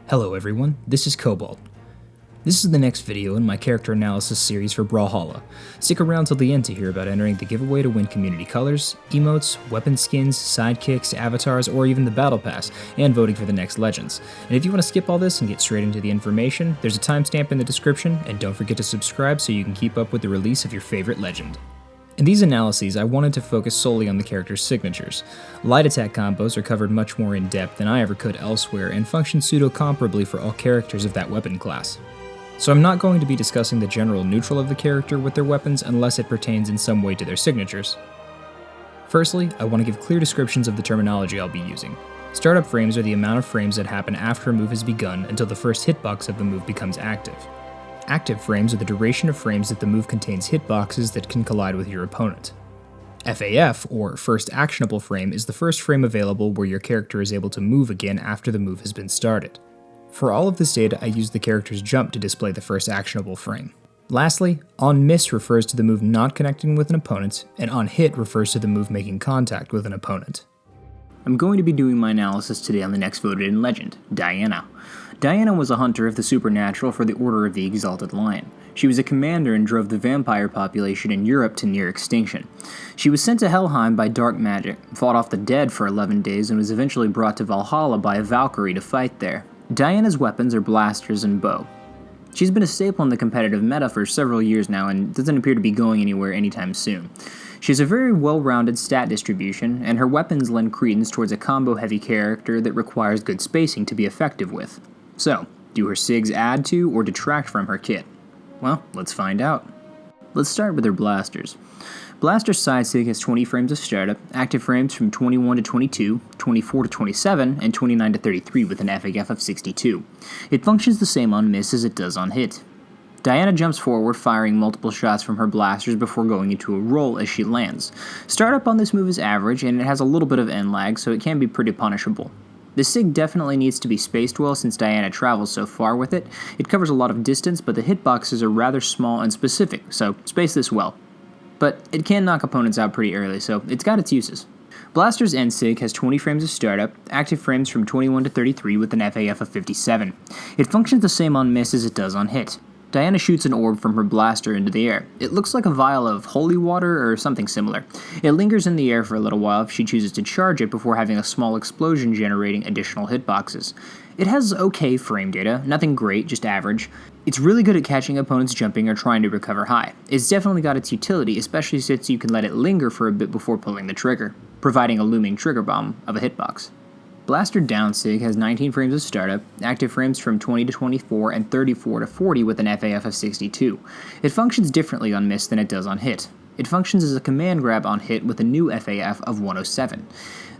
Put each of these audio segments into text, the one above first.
Hello everyone, this is Cobalt. This is the next video in my character analysis series for Brawlhalla. Stick around till the end to hear about entering the giveaway to win community colors, emotes, weapon skins, sidekicks, avatars, or even the battle pass, and voting for the next legends. And if you want to skip all this and get straight into the information, there's a timestamp in the description, and don't forget to subscribe so you can keep up with the release of your favorite legend. In these analyses, I wanted to focus solely on the character's signatures. Light attack combos are covered much more in depth than I ever could elsewhere and function pseudo-comparably for all characters of that weapon class. So I'm not going to be discussing the general neutral of the character with their weapons unless it pertains in some way to their signatures. Firstly, I want to give clear descriptions of the terminology I'll be using. Startup frames are the amount of frames that happen after a move has begun until the first hitbox of the move becomes active. Active frames are the duration of frames that the move contains hitboxes that can collide with your opponent. FAF, or First Actionable Frame, is the first frame available where your character is able to move again after the move has been started. For all of this data, I use the character's jump to display the first actionable frame. Lastly, On Miss refers to the move not connecting with an opponent, and On Hit refers to the move making contact with an opponent. I'm going to be doing my analysis today on the next voted in legend, Diana. Diana was a hunter of the supernatural for the Order of the Exalted Lion. She was a commander and drove the vampire population in Europe to near extinction. She was sent to Helheim by dark magic, fought off the dead for 11 days, and was eventually brought to Valhalla by a Valkyrie to fight there. Diana's weapons are blasters and bow. She's been a staple in the competitive meta for several years now and doesn't appear to be going anywhere anytime soon. She has a very well-rounded stat distribution, and her weapons lend credence towards a combo-heavy character that requires good spacing to be effective with. So, do her SIGs add to or detract from her kit? Well, let's find out. Let's start with her blasters. Blaster's side SIG has 20 frames of startup, active frames from 21 to 22, 24 to 27, and 29 to 33 with an FAF of 62. It functions the same on miss as it does on hit. Diana jumps forward, firing multiple shots from her blasters before going into a roll as she lands. Startup on this move is average, and it has a little bit of end lag, so it can be pretty punishable. The SIG definitely needs to be spaced well since Diana travels so far with it. It covers a lot of distance, but the hitboxes are rather small and specific, so space this well. But it can knock opponents out pretty early, so it's got its uses. Blaster's end SIG has 20 frames of startup, active frames from 21 to 33 with an FAF of 57. It functions the same on miss as it does on hit. Diana shoots an orb from her blaster into the air. It looks like a vial of holy water or something similar. It lingers in the air for a little while if she chooses to charge it before having a small explosion generating additional hitboxes. It has okay frame data, nothing great, just average. It's really good at catching opponents jumping or trying to recover high. It's definitely got its utility, especially since you can let it linger for a bit before pulling the trigger, providing a looming trigger bomb of a hitbox. Blaster down SIG has 19 frames of startup, active frames from 20 to 24, and 34 to 40 with an FAF of 62. It functions differently on miss than it does on hit. It functions as a command grab on hit with a new FAF of 107.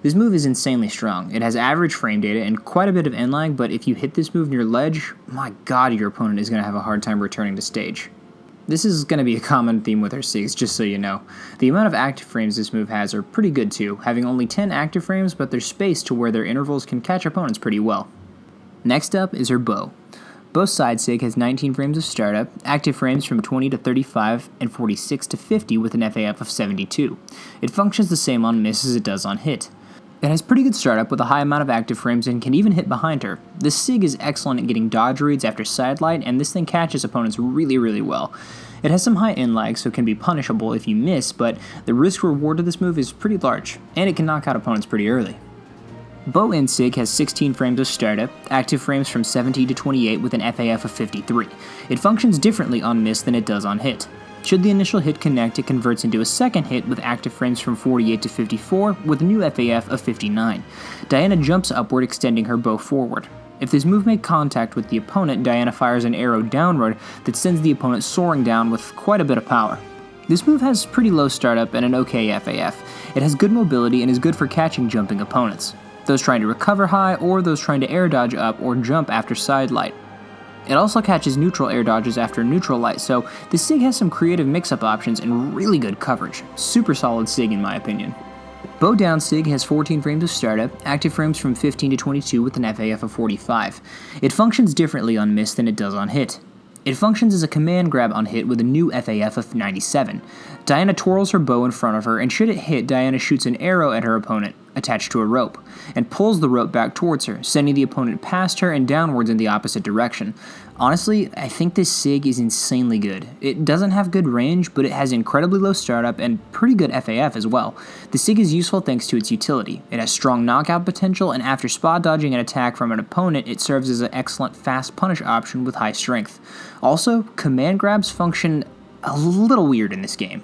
This move is insanely strong. It has average frame data and quite a bit of end lag, but if you hit this move near ledge, my god, your opponent is going to have a hard time returning to stage. This is going to be a common theme with her SIGs, just so you know. The amount of active frames this move has are pretty good too, having only 10 active frames, but they're spaced to where their intervals can catch opponents pretty well. Next up is her bow. Bow's side SIG has 19 frames of startup, active frames from 20 to 35, and 46 to 50 with an FAF of 72. It functions the same on miss as it does on hit. It has pretty good startup with a high amount of active frames and can even hit behind her. This SIG is excellent at getting dodge reads after sidelight, and this thing catches opponents really well. It has some high end lag, so it can be punishable if you miss, but the risk reward of this move is pretty large, and it can knock out opponents pretty early. Bow end SIG has 16 frames of startup, active frames from 70 to 28 with an FAF of 53. It functions differently on miss than it does on hit. Should the initial hit connect, it converts into a second hit with active frames from 48 to 54 with a new FAF of 59. Diana jumps upward, extending her bow forward. If this move makes contact with the opponent, Diana fires an arrow downward that sends the opponent soaring down with quite a bit of power. This move has pretty low startup and an okay FAF. It has good mobility and is good for catching jumping opponents, those trying to recover high or those trying to air dodge up or jump after sidelight. It also catches neutral air dodges after neutral light, so this SIG has some creative mix-up options and really good coverage. Super solid SIG in my opinion. Bow down SIG has 14 frames of startup, active frames from 15 to 22 with an FAF of 45. It functions differently on miss than it does on hit. It functions as a command grab on hit with a new FAF of 97. Diana twirls her bow in front of her, and should it hit, Diana shoots an arrow at her opponent. attached to a rope, and pulls the rope back towards her, sending the opponent past her and downwards in the opposite direction. Honestly, I think this SIG is insanely good. It doesn't have good range, but it has incredibly low startup and pretty good FAF as well. The SIG is useful thanks to its utility. It has strong knockout potential, and after spot dodging an attack from an opponent, it serves as an excellent fast punish option with high strength. Also, command grabs function a little weird in this game.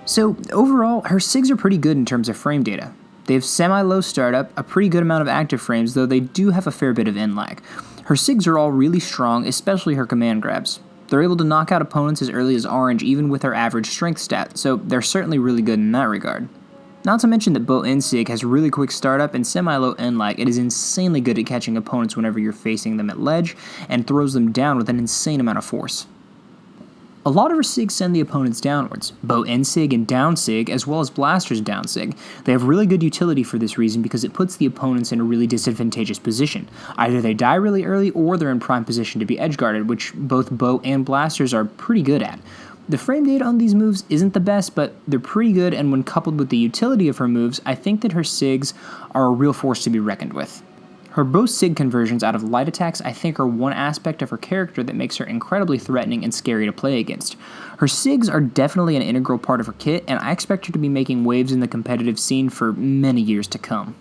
So overall, her SIGs are pretty good in terms of frame data. They have semi-low startup, a pretty good amount of active frames, though they do have a fair bit of end lag. Her SIGs are all really strong, especially her command grabs. They're able to knock out opponents as early as orange even with her average strength stat, so they're certainly really good in that regard. Not to mention that Bow End SIG has really quick startup and semi-low end lag. It is insanely good at catching opponents whenever you're facing them at ledge, and throws them down with an insane amount of force. A lot of her SIGs send the opponents downwards, Bow End SIG and Down SIG, as well as Blaster's Down SIG. They have really good utility for this reason because it puts the opponents in a really disadvantageous position. Either they die really early or they're in prime position to be edgeguarded, which both Bow and Blasters are pretty good at. The frame data on these moves isn't the best, but they're pretty good, and when coupled with the utility of her moves, I think that her SIGs are a real force to be reckoned with. Her bow SIG conversions out of light attacks I think are one aspect of her character that makes her incredibly threatening and scary to play against. Her SIGs are definitely an integral part of her kit, and I expect her to be making waves in the competitive scene for many years to come.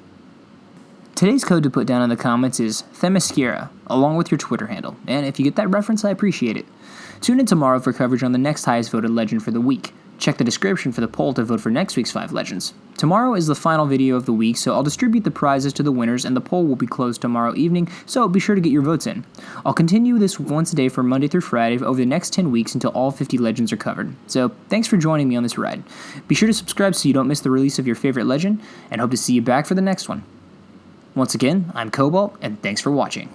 Today's code to put down in the comments is Themyscira, along with your Twitter handle, and if you get that reference, I appreciate it. Tune in tomorrow for coverage on the next highest voted legend for the week. Check the description for the poll to vote for next week's 5 legends. Tomorrow is the final video of the week, so I'll distribute the prizes to the winners, and the poll will be closed tomorrow evening, so be sure to get your votes in. I'll continue this once a day from Monday through Friday over the next 10 weeks until all 50 legends are covered. So thanks for joining me on this ride. Be sure to subscribe so you don't miss the release of your favorite legend, and hope to see you back for the next one. Once again, I'm Cobalt, and thanks for watching.